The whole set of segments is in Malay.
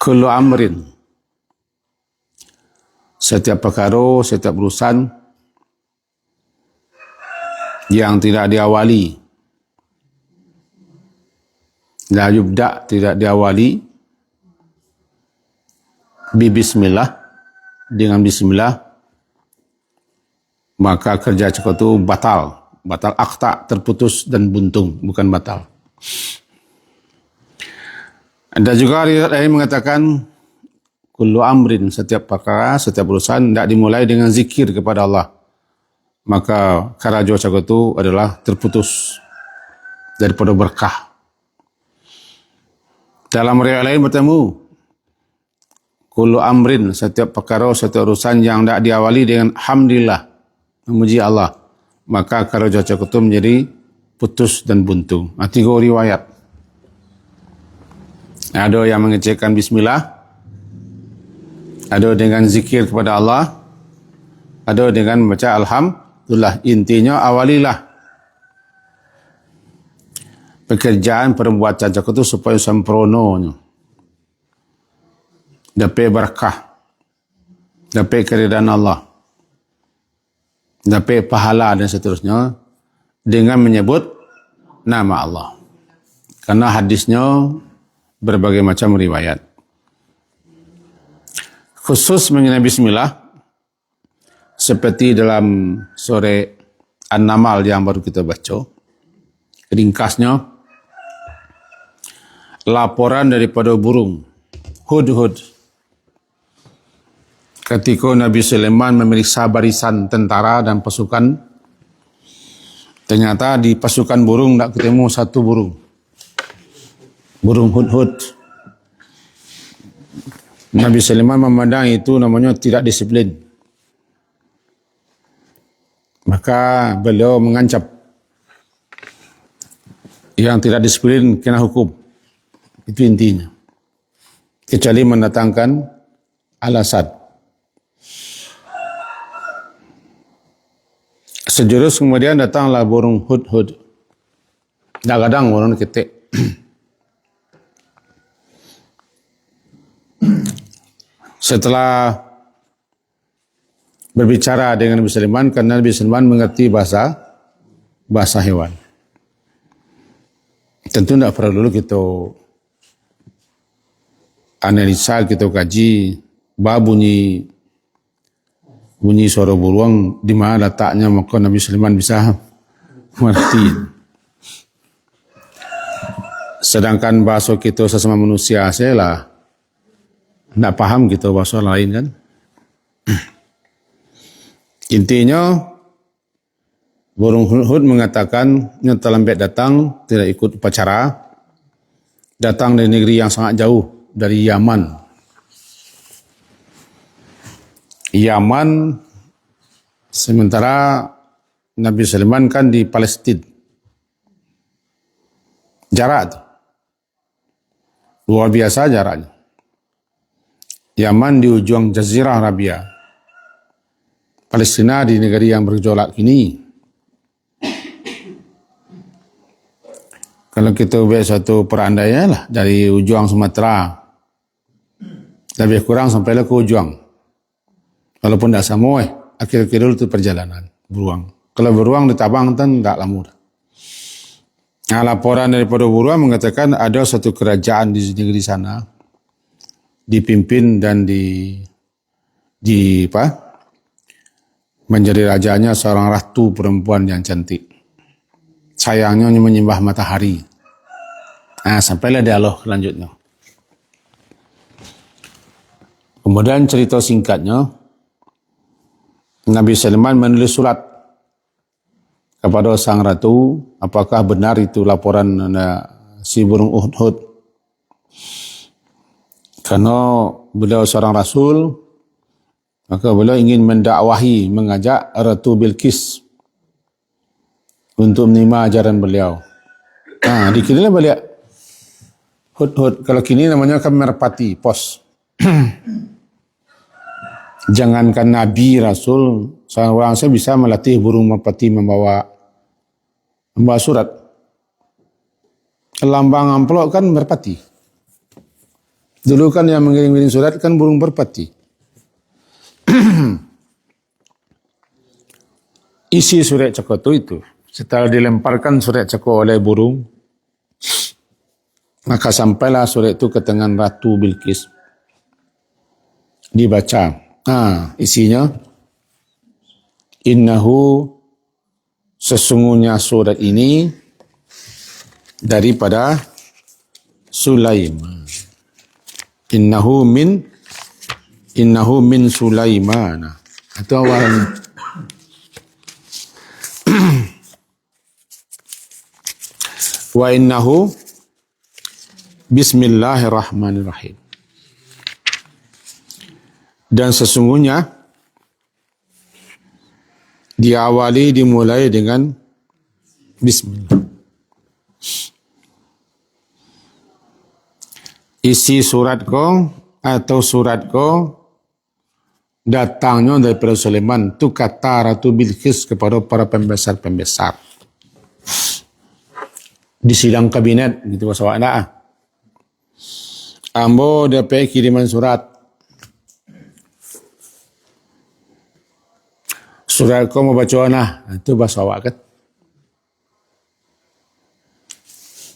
kullu amrin, setiap perkara, setiap urusan yang tidak diawali, la yubda, tidak diawali bi bismillah, dengan bismillah, maka kerja cakap itu batal. Batal akta, terputus dan buntung, bukan batal. Ada juga riwayat lain mengatakan kullu amrin, setiap perkara, setiap urusan tidak dimulai dengan zikir kepada Allah, maka karajo cakap itu adalah terputus daripada berkah. Dalam riwayat lain bertemu kullu amrin, setiap perkara, setiap urusan yang tidak diawali dengan alhamdulillah, memuji Allah, maka karajo cakap itu menjadi putus dan buntung. Tiga riwayat. Ada yang mengecekkan bismillah, ada dengan zikir kepada Allah, ada dengan membaca alhamdulillah. Intinya awalilah pekerjaan perbuatan cakap itu supaya sempurna, dapat berkah, dapat keridaan Allah, dapat pahala dan seterusnya, dengan menyebut nama Allah. Karena hadisnya berbagai macam riwayat. Khusus mengenai bismillah, seperti dalam surah An-Naml yang baru kita baca, ringkasnya, laporan daripada burung hudhud ketika Nabi Sulaiman memeriksa barisan tentara dan pasukan. Ternyata di pasukan burung tak ketemu satu burung hudhud. Nabi Sulaiman memandang itu namanya tidak disiplin, maka beliau mengancam yang tidak disiplin kena hukum. Itu intinya, kecuali mendatangkan alasan. Sejurus kemudian datanglah burung hudhud. Kadang-kadang burung ketik. Setelah berbicara dengan Nabi Sulaiman, karena Nabi Sulaiman mengerti bahasa hewan. Tentu tidak perlu dulu kita analisa, kita kaji bunyi suara burung di mana letaknya, maka Nabi Sulaiman bisa mengerti. Sedangkan bahasa kita sesama manusia saya lah tidak paham kita bahasa lain kan. Intinya burung hudhud mengatakan yang terlambat datang, tidak ikut upacara, datang dari negeri yang sangat jauh, dari Yaman. Sementara Nabi Sulaiman kan di Palestina. Jarak itu luar biasa jaraknya. Yaman di ujung Jazirah Arabia, Palestina di negeri yang bergejolak ini. Kalau kita buat satu perandaian lah, dari ujung Sumatera lebih kurang sampailah ke ujung. Walaupun tidak sama, akhir-akhir dulu itu perjalanan beruang. Kalau beruang ditabang kan tidak lama. Nah, laporan daripada beruang mengatakan ada satu kerajaan di negeri sana, dipimpin dan menjadi rajanya seorang ratu perempuan yang cantik. Sayangnya menyembah matahari. Nah, sampailah dialog selanjutnya. Kemudian cerita singkatnya, Nabi Sulaiman menulis surat kepada sang ratu, apakah benar itu laporan si burung hudhud. Karena beliau seorang rasul, maka beliau ingin mendakwahi, mengajak Ratu Bilqis untuk menerima ajaran beliau. Dikiralah beliau hudhud. Kalau kini namanya kan merpati, pos. Jangankan Nabi, Rasul, seorang saya bisa melatih burung merpati membawa surat. Lambang amplop kan merpati. Dulu kan yang mengirim surat kan burung merpati. Isi surat Ceko itu, setelah dilemparkan surat Ceko oleh burung, maka sampailah surat itu ke tangan Ratu Bilqis. Dibaca. Isinya, innahu, sesungguhnya surat ini daripada Sulaiman. Innahu min Sulaiman. Itu awalnya. Wa innahu bismillahirrahmanirrahim. Dan sesungguhnya dimulai dengan bismillah. Isi surat ko atau surat ko datangnya daripada Sulaiman, tu kata Ratu Bilqis kepada para pembesar-pembesar di sidang kabinet, gitu bahasa awak. Ambo dapat kiriman surat. Surat kau mau baca itu bahasa awak kan.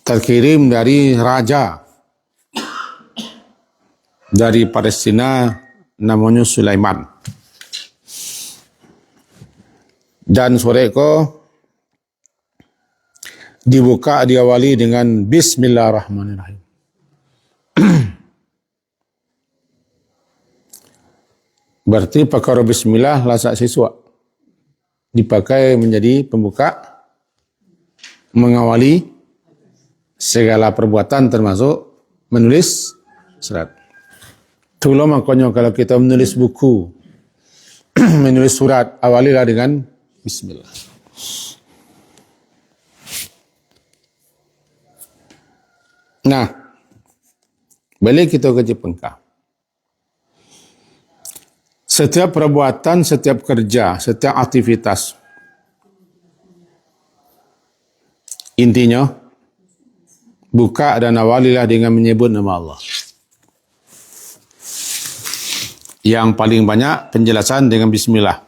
Terkirim dari raja dari Palestina namanya Sulaiman. Dan surat kau diawali dengan bismillahirrahmanirrahim. Berarti perkara bismillah lasak siswa dipakai menjadi pembuka, mengawali segala perbuatan termasuk menulis surat. Itulah makanya kalau kita menulis buku, menulis surat, awalilah dengan bismillah. Nah, balik kita ke Jepengka. Setiap perbuatan, setiap kerja, setiap aktivitas, intinya, buka dan awalilah dengan menyebut nama Allah. Yang paling banyak penjelasan dengan bismillah.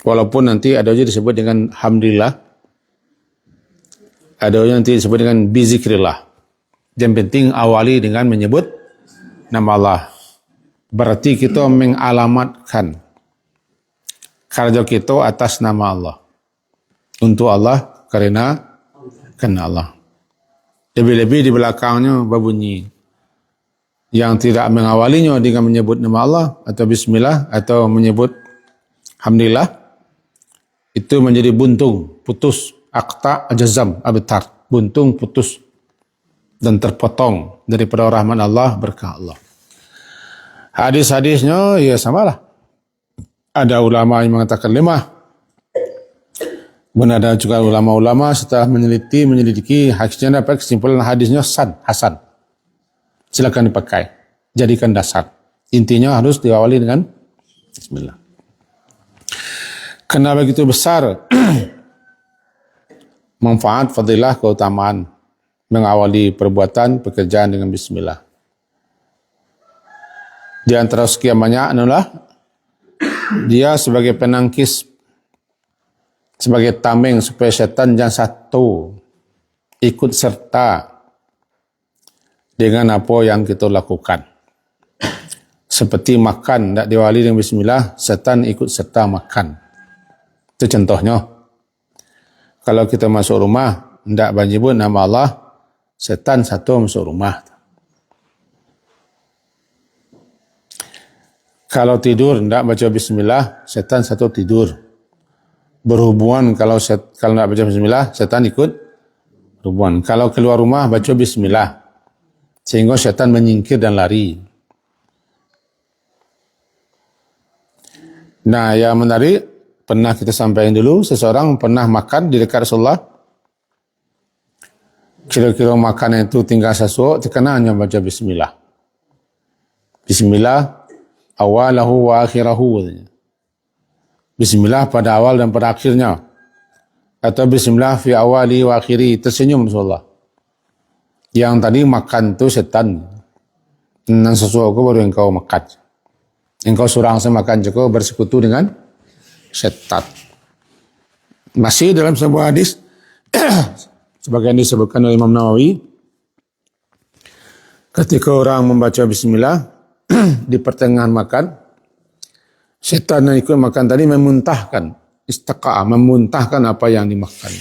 Walaupun nanti ada juga disebut dengan alhamdulillah, ada yang nanti disebut dengan bizikrillah. Yang penting awali dengan menyebut nama Allah. Berarti kita mengalamatkan kerja kita atas nama Allah. Untuk Allah, karena Allah. Lebih-lebih di belakangnya berbunyi. Yang tidak mengawalinya dengan menyebut nama Allah atau bismillah atau menyebut alhamdulillah, itu menjadi buntung, putus, akta, jazam, abtar. Buntung, putus dan terpotong daripada rahmat Allah, berkah Allah. Hadis-hadisnya ya samalah. Ada ulama yang mengatakan lemah. Dan ada juga ulama-ulama setelah menyelidiki hadisnya dapat kesimpulan hadisnya hasan. Silakan dipakai. Jadikan dasar. Intinya harus diawali dengan bismillah. Kenapa begitu besar manfaat, fadilah, keutamaan mengawali perbuatan, pekerjaan dengan bismillah. Di antara sekian banyak adalah dia sebagai penangkis, sebagai tameng supaya setan jangan satu ikut serta dengan apa yang kita lakukan. Seperti makan, tidak diawali dengan bismillah, setan ikut serta makan. Itu contohnya. Kalau kita masuk rumah, tidak menyebut nama Allah, setan satu masuk rumah. Kalau tidur, tidak baca bismillah, setan satu tidur. Berhubungan, kalau tidak baca bismillah, setan ikut berhubungan. Kalau keluar rumah, baca bismillah. Sehingga setan menyingkir dan lari. Nah, yang menarik, pernah kita sampaikan dulu, seseorang pernah makan di dekat Rasulullah. Kira-kira makanan itu tinggal sesuatu, terkena hanya baca bismillah. Bismillah awalahu wa akhirahu. Bismillah pada awal dan pada akhirnya. Atau bismillah fi awali wa akhiri. Tersenyum Rasulullah. Yang tadi makan itu setan. Nang sesuatu baru engkau makan. Engkau surang semakan juga bersekutu dengan setan. Masih dalam sebuah hadis, sebagian disebutkan oleh Imam Nawawi, ketika orang membaca bismillah di pertengahan makan, setan yang ikut makan tadi memuntahkan, istaqa'a, memuntahkan apa yang dimakan.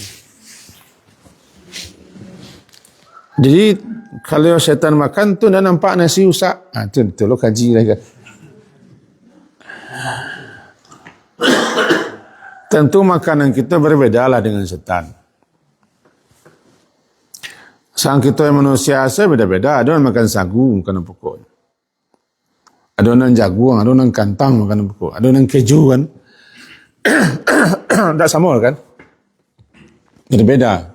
Jadi kalau setan makan tu dah nampak nasi usak. Tu betul lo kaji lagi. Tentu makanan kita berbeda lah dengan setan. Sang kita yang manusia asal beda-beda. Ada orang makan sagu, makanan pokok. Ada orang jagung, ada orang kantang, makanan pokok. Ada orang keju kan. Tak sama kan? Berbeda.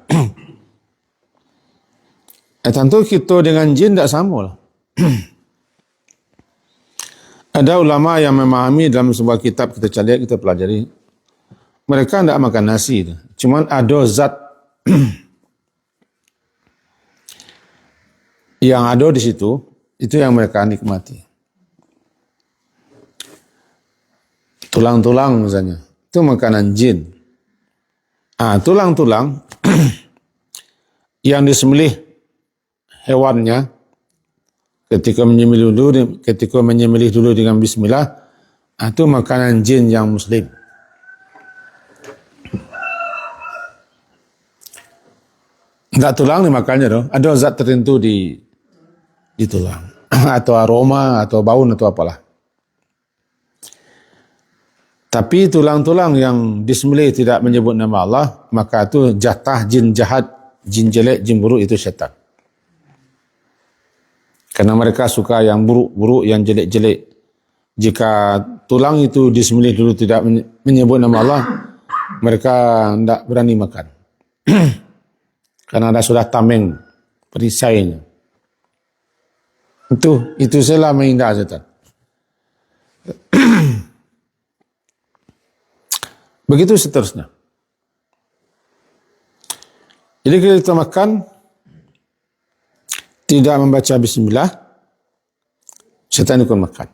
Tentu kita dengan jin tak sama lah. Ada ulama yang memahami dalam sebuah kitab kita cari, kita pelajari. Mereka tidak makan nasi. Cuma ada zat yang ada di situ, itu yang mereka nikmati. Tulang-tulang misalnya, itu makanan jin. Tulang-tulang yang disembelih hewannya ketika menyembelih dulu dengan bismillah, itu makanan jin yang muslim. Enggak tulang dimakannya doh. Ada zat tertentu di tulang atau aroma atau bau atau apalah. Tapi tulang-tulang yang disembelih tidak menyebut nama Allah, maka itu jatah jin jahat, jin jelek, jin buruk, itu syaitan. Karena mereka suka yang buruk-buruk, yang jelek-jelek. Jika tulang itu disembelih dulu tidak menyebut nama Allah, mereka tidak berani makan. Karena ada sudah tameng perisainya. Itu salah menghindar setan. Begitu seterusnya. Jadi kalau kita makan tidak membaca bismillah, setan ikut makan.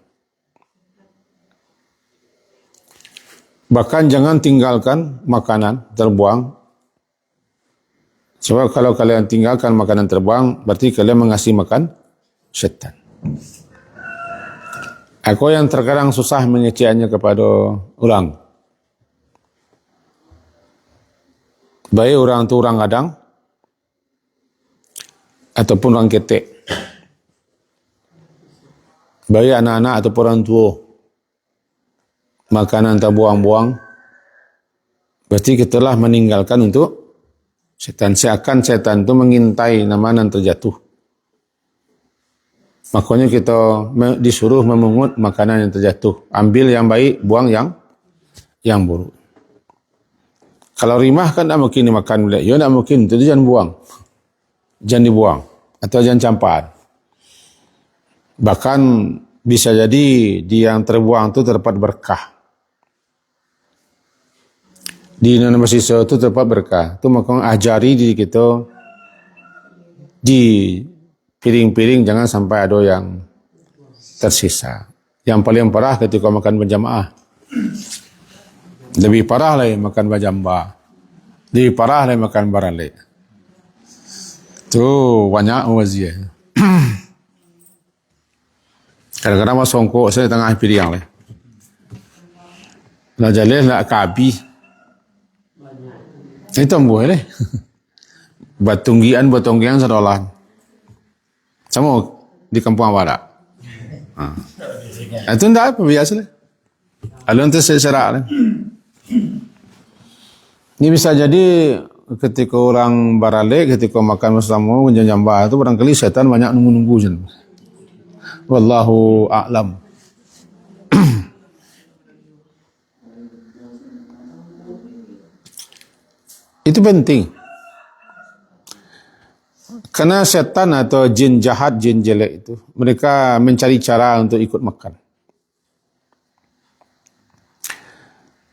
Bahkan jangan tinggalkan makanan terbuang. Sebab kalau kalian tinggalkan makanan terbuang, berarti kalian mengasih makan setan. Aku yang terkadang susah mengeceknya kepada orang. Baik orang tu orang kadang, ataupun orang ketek. Baik anak-anak ataupun orang tua. Makanan terbuang-buang, berarti kita telah meninggalkan untuk setan. Seakan setan itu mengintai nama yang terjatuh. Makanya kita disuruh memungut makanan yang terjatuh. Ambil yang baik, buang yang buruk. Kalau rimah kan tak mungkin dimakan boleh. Ya tak mungkin, itu jangan buang. Jangan dibuang. Atau jangan campur. Bahkan bisa jadi di yang terbuang itu terdapat berkah. Di nama sisa itu terdapat berkah. Itu makanya ajari diri kita di piring-piring jangan sampai ada yang tersisa. Yang paling parah ketika makan berjamaah. Lebih parah lagi makan berjambah. Lebih parah lagi makan barale. Tu banyak wazir. Kadang-kadang masuk songkok saya tengah piring lagi. Nak jalan nak kabi. Itu boleh. Batunggian sedolan. Sama di kampung awak tak? Itu tidak apa biasa lah. Alun tu serak lah. Ini bisa jadi ketika orang baralik, ketika makan bersama menjambah itu barangkali setan banyak nunggu-nunggu je. Wallahu a'lam. Itu penting. Karena setan atau jin jahat, jin jelek itu, mereka mencari cara untuk ikut makan.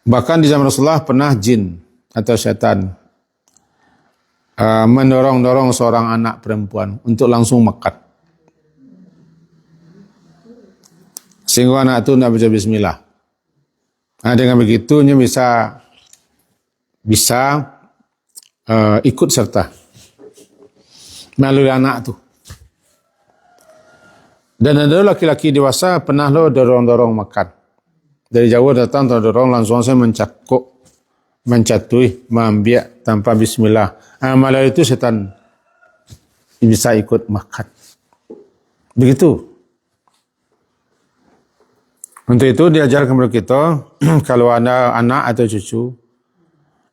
Bahkan di zaman Rasulullah pernah jin atau setan mendorong-dorong seorang anak perempuan untuk langsung makan. sehingga anak tu nak baca bismillah. Dengan begitunya bisa ikut serta melalui anak tu. Dan ada laki-laki dewasa pernah dorong-dorong makan. Dari jauh datang dorong, langsung saya mencatui, membiak tanpa bismillah. Malah itu setan bisa ikut makan. Begitu. Untuk itu diajarkan kepada kita, kalau ada anak atau cucu,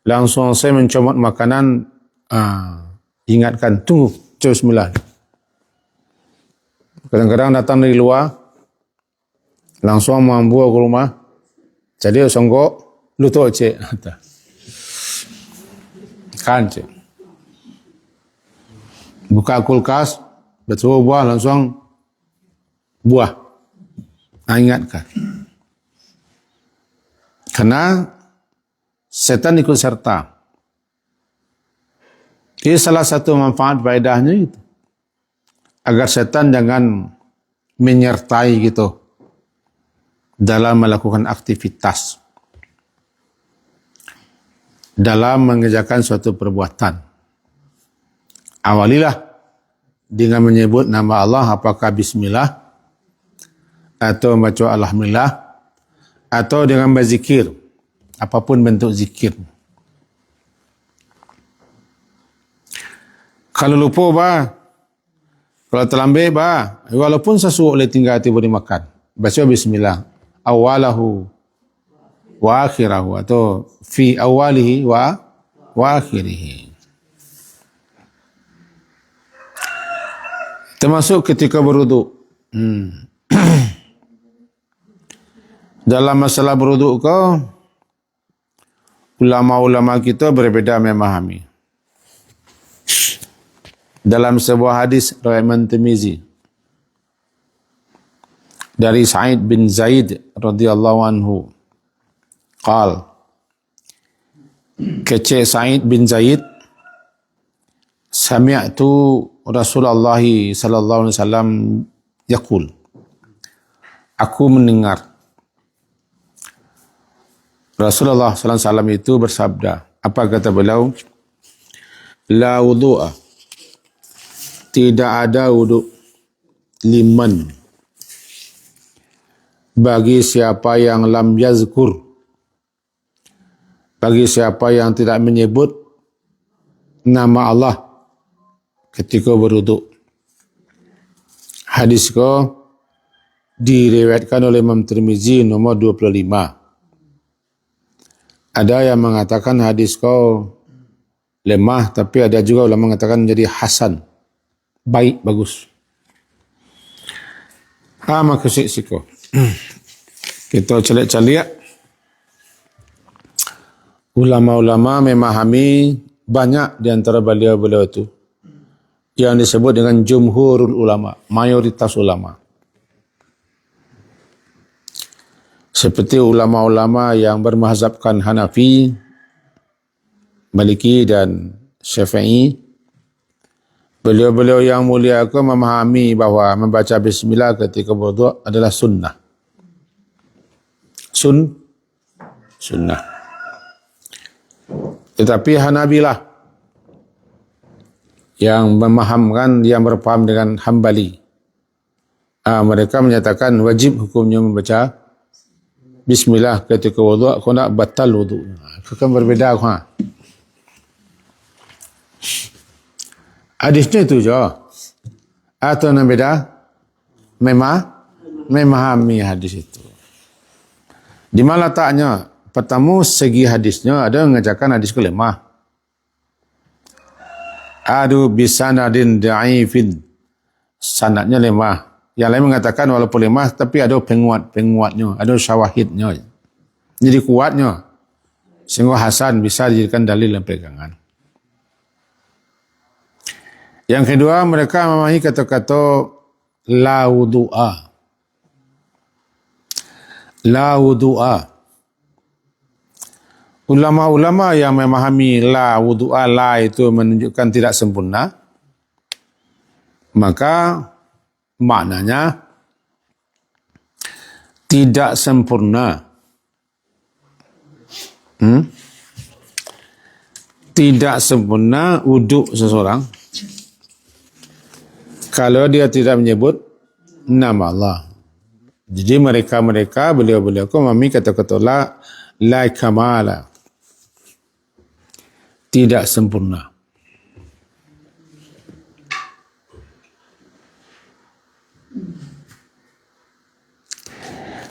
langsung saya mencomot makanan, ingatkan, tunggu, bismillah. Kadang-kadang datang dari luar, langsung membawa ke rumah, jadi songgok, lutut cik. Kan cik. Buka kulkas, betul buah, langsung buah. Ingatkan. Karena setan ikut serta. Ini salah satu manfaat faedahnya itu. Agar setan jangan menyertai gitu dalam melakukan aktivitas, dalam mengerjakan suatu perbuatan. Awalilah dengan menyebut nama Allah, apakah bismillah atau baca alhamdulillah atau dengan berzikir, apapun bentuk zikir. Kalau lupa kalau terlambat walaupun sesuatu boleh tinggal tiba dimakan, baca bismillah awalahu wa akhirahu atau fi awalihi wa akhirihi. Termasuk ketika berwuduk. Dalam masalah berwuduk ulama-ulama kita berbeza memahami. Dalam sebuah hadis riwayat Imam Tirmizi dari Sa'id bin Zaid radhiyallahu anhu, qal, kece Sa'id bin Zaid, sami'tu Rasulullah sallallahu alaihi wasallam yaqul, aku mendengar Rasulullah sallallahu alaihi wasallam itu bersabda. Apa kata beliau? La wudu'a, tidak ada wuduk, liman, bagi siapa yang lam yazkur, bagi siapa yang tidak menyebut nama Allah ketika berwuduk. Hadis ko diriwayatkan oleh Imam Tirmizi nomor 25. Ada yang mengatakan hadis ko lemah, tapi ada juga ulama mengatakan menjadi hasan, baik, bagus. Maka siko kita celik-celik, ulama-ulama memahami banyak di antara beliau-beliau itu yang disebut dengan jumhurul ulama, mayoritas ulama. Seperti ulama-ulama yang bermazhabkan Hanafi, Maliki dan Syafi'i, beliau-beliau yang mulia itu memahami bahawa membaca bismillah ketika berwuduk adalah sunnah. Sunnah. Tetapi Hanabilah yang memahamkan, yang berpaham dengan Hambali, mereka menyatakan wajib hukumnya membaca bismillah ketika wuduk, kau nak batal wuduk. Itu kan berbeza. Hadisnya itu je. Atau yang beda? Memahami hadis itu. Di mana letaknya? Pertama, segi hadisnya ada yang mengajarkan hadis kelemah. Adu bisanadin da'ifin. Sanadnya lemah. Yang lain mengatakan walaupun lemah, tapi ada penguatnya, ada syawahidnya. Jadi kuatnya. Sehingga hasan bisa dijadikan dalil dan pegangan. Yang kedua, mereka memahami kata-kata la wudu'a. La wudu'a. Ulama-ulama yang memahami la wudu'a, la itu menunjukkan tidak sempurna, maka maknanya tidak sempurna. Tidak sempurna wuduk seseorang kalau dia tidak menyebut nama Allah. Jadi mereka beliau-beliau memahami kata-kata la kamala, tidak sempurna.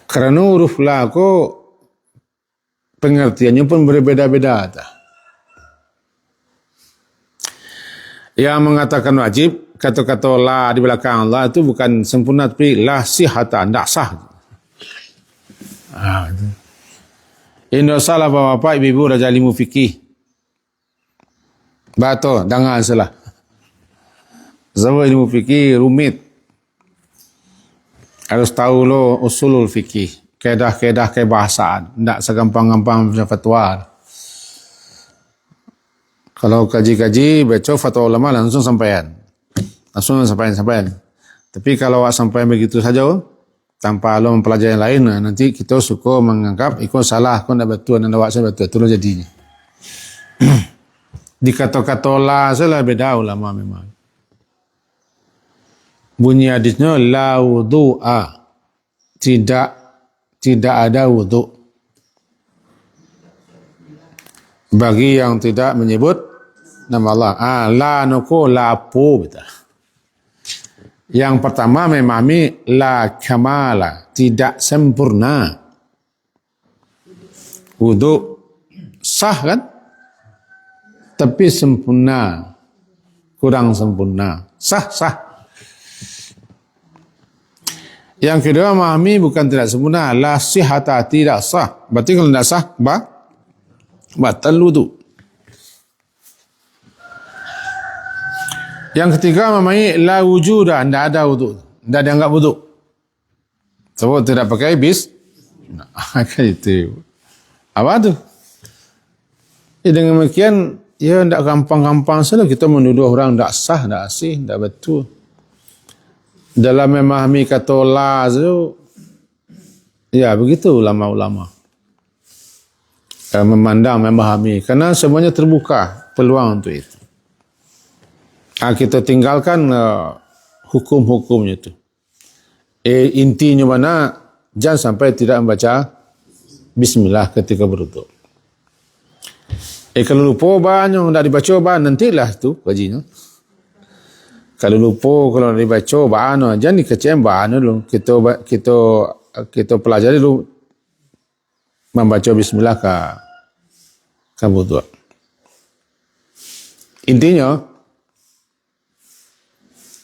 Kerana huruf la ko pengertiannya pun berbeda-beda. Yang mengatakan wajib, kata-kata la di belakang Allah itu bukan sempurna, tapi la sihata, tidak sah. Ini salah bapak ibu raja ilmu fikih. Betul, jangan salah. Sebab ilmu fikih rumit. Harus tahu lo usulul fikih, kedah-kedah kebahasaan, tidak segampang-gampang macam fatwa. Kalau kaji-kaji, baca fatwa ulama langsung sampaian. Tapi kalau sampai begitu saja, tanpa lo mempelajari yang lain, nanti kita suka menganggap ikut salah, kau nak betul, nak awak saya betul, itulah jadinya. Di kata-kata la salah beda ulama memang. Bunyi hadisnya la wudu'a, tidak ada wudu bagi yang tidak menyebut nama Allah. La nuku la pu, betul. Yang pertama memahami la kamala, tidak sempurna. Wudu sah kan? Tapi sempurna, kurang sempurna. Sah. Yang kedua memahami bukan tidak sempurna, la sihata, tidak sah. Berarti kalau tidak sah, batal wudu. Yang ketiga memahami la wujuda, tidak ada wudu, tidak dianggap wudu. Sebab tidak pakai itu. Apa tu? Dengan demikian, ya tidak gampang-gampang saja kita menuduh orang tidak sah, tidak asih, tidak betul. Dalam memahami kata la itu, ya begitu ulama-ulama memandang, memahami, karena semuanya terbuka peluang untuk itu. Kita tinggalkan hukum-hukumnya itu. Intinya mana, jangan sampai tidak membaca bismillah ketika berwudu. Kalau lupa banyak tidak dibaca nantilah tu kajinya. Kalau lupa, kalau dibaca ba'ana, jangan dikecam ba'ana dulu. Kita pelajari dulu membaca bismillah ke wudu. Intinya,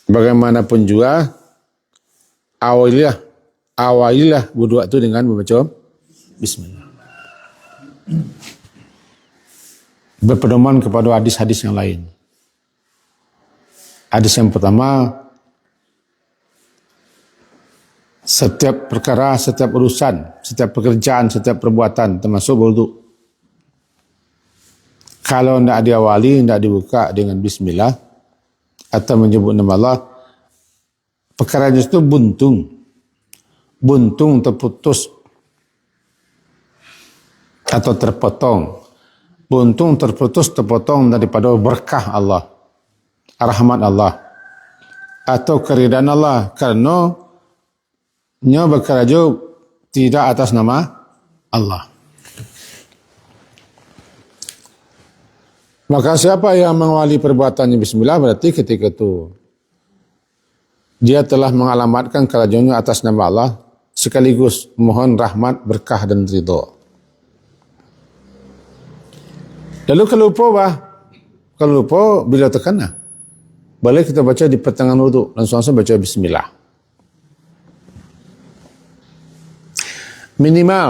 bagaimanapun juga, awalilah wudu itu dengan membaca bismillah. Berpedoman kepada hadis-hadis yang lain. Hadis yang pertama, setiap perkara, setiap urusan, setiap pekerjaan, setiap perbuatan termasuk wudu, kalau tidak diawali, tidak dibuka dengan bismillah atau menyebut nama Allah, perkara itu buntung terputus atau terpotong. Buntung terpotong daripada berkah Allah, rahmat Allah atau keridaan Allah, kerana nya berkeraja tidak atas nama Allah. Maka siapa yang mengawali perbuatannya bismillah, berarti ketika itu dia telah mengalamatkan kerajaannya atas nama Allah, sekaligus mohon rahmat, berkah dan ridha. Lalu kalau lupa bila terkena, boleh kita baca di pertengahan wudu, langsung baca bismillah. Minimal,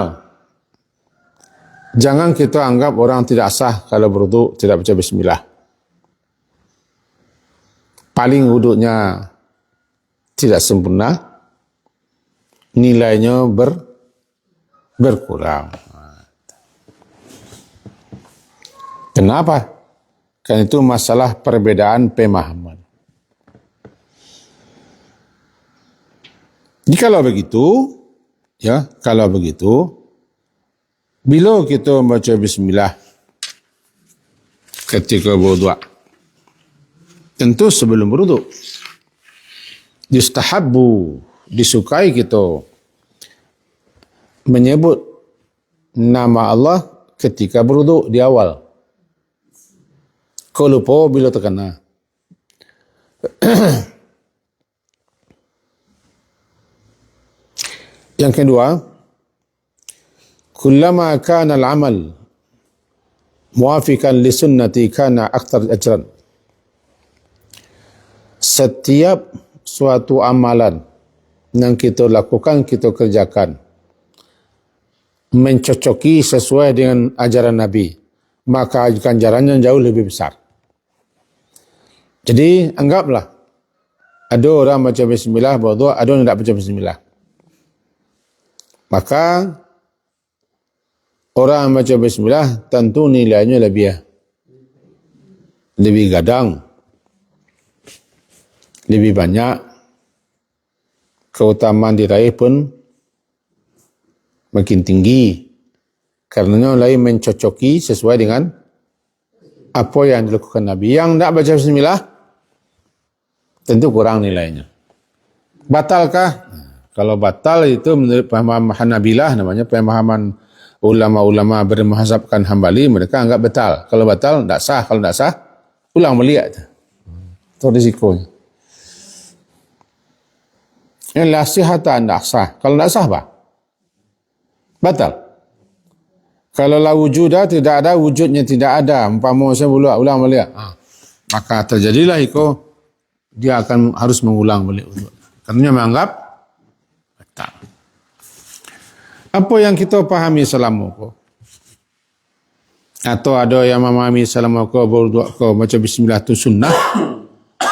jangan kita anggap orang tidak sah kalau berwudu tidak baca bismillah. Paling wudunya tidak sempurna, nilainya berkurang. Kenapa? Karena itu masalah perbedaan pemahaman. Jikalau begitu, Ya, kalau begitu, bila kita baca bismillah ketika berwuduk, tentu sebelum berwuduk, yustahabbu, disukai kita menyebut nama Allah ketika berwuduk di awal. Kau lupa bila terkena. Yang kedua, kullama kana al-amal muwafiqan li sunnati kana akthar ajran. Setiap suatu amalan yang kita lakukan, kita kerjakan mencocoki sesuai dengan ajaran Nabi, maka ganjarannya jauh lebih besar. Jadi anggaplah ada orang baca bismillah berwuduk, ada orang tidak baca bismillah. Maka orang baca bismillah tentu nilainya lebih gadang, lebih banyak, keutamaan diraih pun makin tinggi, karenanya lain mencocoki sesuai dengan apa yang dilakukan Nabi. Yang tidak baca bismillah tentu kurang nilainya. Batalkah? Kalau batal itu menurut pemahaman Hanabilah, namanya pemahaman ulama-ulama bermazhabkan Hambali, mereka anggap batal. Kalau batal tidak sah, kalau tidak sah ulang balik. Itu risikonya. Yang la sihatan tidak sah. Kalau tidak sah apa? Batal. Kalau la wujudah, tidak ada, wujudnya tidak ada, umpama saya ulang balik, maka terjadilah itu dia akan harus mengulang balik. Kerana menganggap batal. Apa yang kita pahami selama itu? Atau ada yang memahami selama itu berwuduk ke baca bismillah itu sunnah,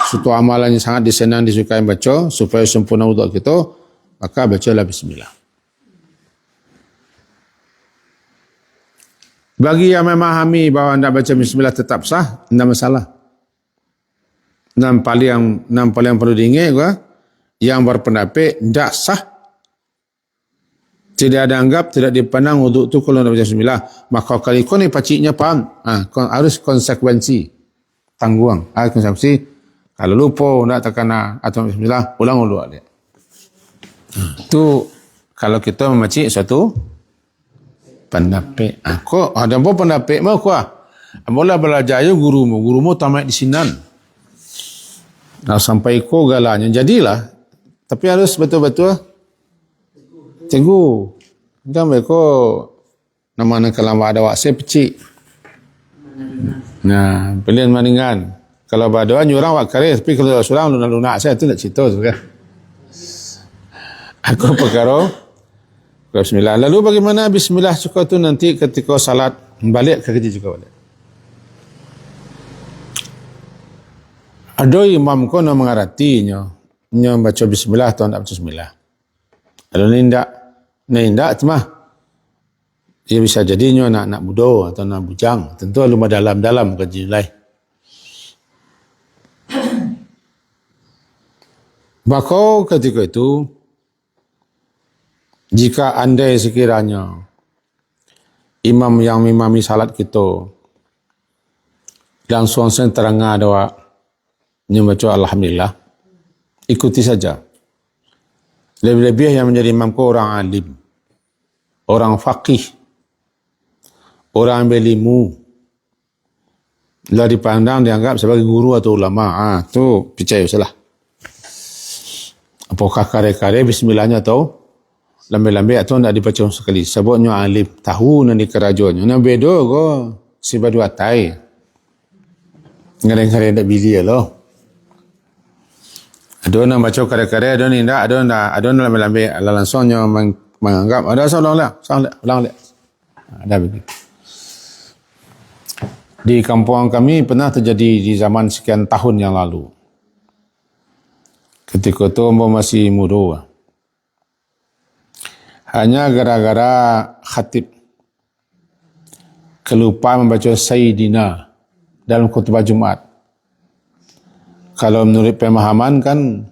suatu amalan yang sangat disenang disukai baca supaya sempurna wuduk kita, maka bacalah bismillah. Bagi yang memahami bahawa anda baca bismillah tetap sah, tidak masalah. Enam paling perlu diingat juga, yang berpendapat tidak sah, tidak ada anggap, tidak dipandang wuduk tu kalau nak baca bismillah, maka kali kau ni paciknya faham, harus konsekuensi, tangguang, konsekuensi, kalau lupa nak terkena atau bismillah, ulang wuduk dia. Itu kalau kita memacik suatu pendapat. Kok ada apa pendapat mau kau? Mula belajar gurumu tamat di sinan. Nah, sampai ko galanya jadilah. Tapi harus betul-betul teguh. Jangan mereka nama kalau ada wakse pecik. Nah, pilihan maningan. Kalau ada nyurang wak kare, tapi kalau surang lunak-lunak saya tu nak cerita tu kan. Aku perkara bismillah. Lalu bagaimana bismillah suka tu nanti ketika salat balik ke kerja juga balik. Ada imam ko nak mengaratinya, nya baca bismillah atau nak baca bismillah. Ada nindak cuma ia bisa jadinya nak budo atau nak bujang. Tentu lumah dalam kerja lain. Maka ketika itu, jika andai sekiranya imam yang mimami salat kita langsung terangah doa membaca alhamdulillah, ikuti saja. Lebih-lebih yang menjadi imam ko orang alim, orang faqih, orang berilmu, lah dipandang dianggap sebagai guru atau ulama. Tu percaya salah. Apakah kare-kare bismillahnya atau lambe-lambe atau nak dibaca sekali. Sebabnya alim tahu nanti kerajuannya. Nak beda ko si badu atai. Ngare-ngare nak bili lo. Ada nak baca kare-kare, ada ni ndak, ada lambe-lambe langsungnya menganggap ada ulang lek. Ada begitu. Di kampung kami pernah terjadi di zaman sekian tahun yang lalu. Ketika itu masih muda. Hanya gara-gara khatib kelupaan membaca Sayyidina dalam khutbah Jumaat. Kalau menurut pemahaman kan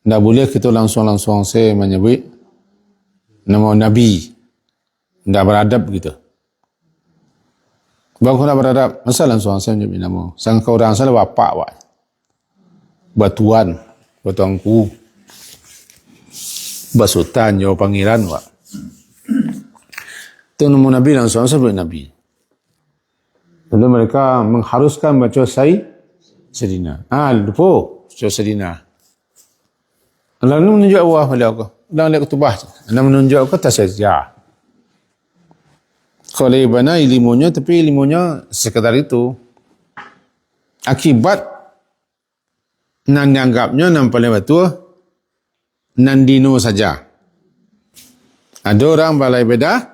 tidak boleh kita langsung saya menyebut nama Nabi. Tak beradab gitu. Bagus nak beradab. Masalah seorang saya menjadi nama. Sang kau orang salah bapak wak. Batuan. Batuanku. Basutan. Jauh pangeran wak. Itu nama Nabi dan seorang sebut Nabi. Jadi mereka mengharuskan baca Sayyidina. Lupa. Baca Sayyidina. Lalu menunjuk Allah pada aku. Dan lihat kutubah. Anda menunjuk aku tak saja. Kalau ibana ilmunya, tapi ilmunya sekedar itu. Akibat nan dianggapnya nan paling betul nan dino saja. Ada orang balai beda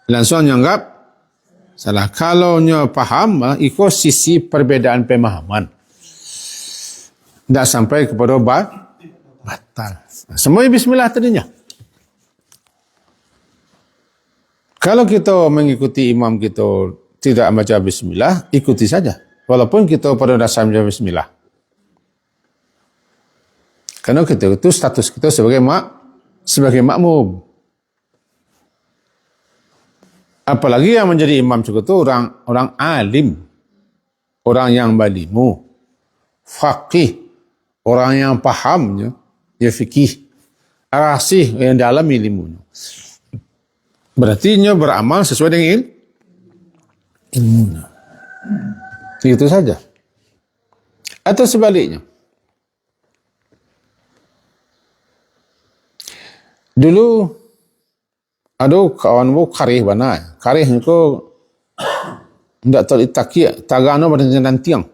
langsung anggap salah. Kalau nya faham ikut sisi perbedaan pemahaman. Tak sampai kepada batal. Semua bismillah tadinya. Kalau kita mengikuti imam kita tidak baca bismillah, ikuti saja. Walaupun kita pada dasar baca bismillah. Karena kita itu status kita sebagai makmum. Apalagi yang menjadi imam juga itu orang alim, orang yang balimu, faqih, orang yang pahamnya, ya fikih, rasih yang dalam ilmunya. Berarti dia beramal sesuai dengan ilmunya. Itu saja. Atau sebaliknya. Dulu ada kawan bu karih bana. Karih itu tidak teritakia. Tagang itu pada nantiang.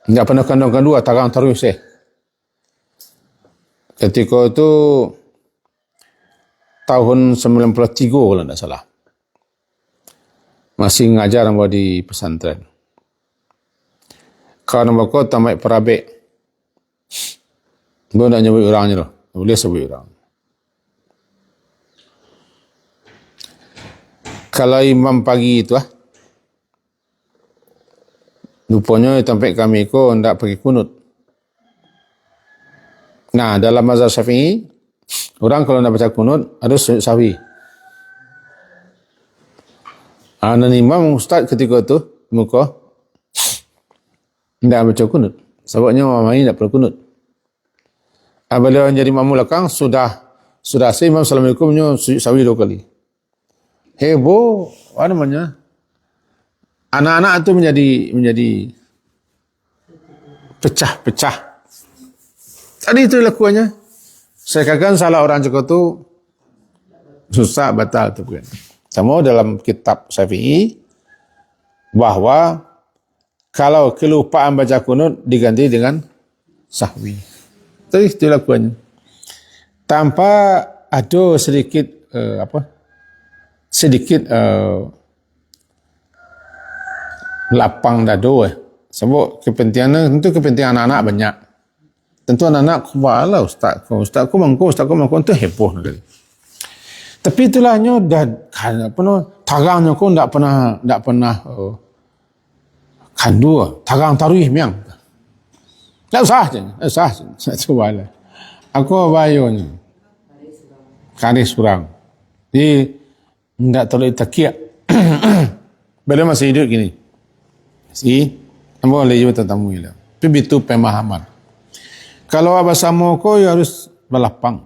Tidak pernah kandung kedua. Tagang terus Ketika itu tahun 93 kalau tidak salah. Masih ngajar di pesantren. Kawan aku tamat perabek. Dia nak nyebut orangnya loh. Boleh sebut orang. Kalau imam pagi itu rupanya tempat kami ko hendak pergi kunut. Nah, dalam mazhab Syafi'i, orang kalau nak baca kunut harus sujud sahwi. Dan imam ustaz ketika itu muka tidak baca kunut. Sebabnya mama ini tak perlu kunut. Beliau jadi imam belakang sudah saya imam assalamualaikumnya sujud sahwi 2 kali. Heboh, apa namanya? Anak-anak itu menjadi pecah-pecah. Tadi itu lakuannya. Saya katakan salah orang cukup itu susah batal itu bukan. Sama dalam kitab Syafi'i bahwa kalau kelupaan baca kunut diganti dengan sahwi. Itu lakuannya. Tanpa ada sedikit lapang dado sebab kepentingan tentu kepentingan anak-anak banyak. Tentu anak-anak kubalah ustazku mangko itu heboh sekali. Tapi itulahnya dah tarangnya ko tak pernah kandu tarang taruih miang. Tak usah cubalah. Aku bayunya. Karis kurang. Jadi tidak terlalu takiak. Bila masih hidup gini. Boleh juga tetamu ini. Tapi itu pemahaman. Kalau abah sama ko, ya harus berlapang.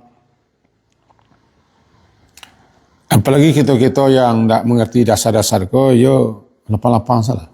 Apalagi kita yang tak mengerti dasar-dasar ko, ya lapang-lapang salah.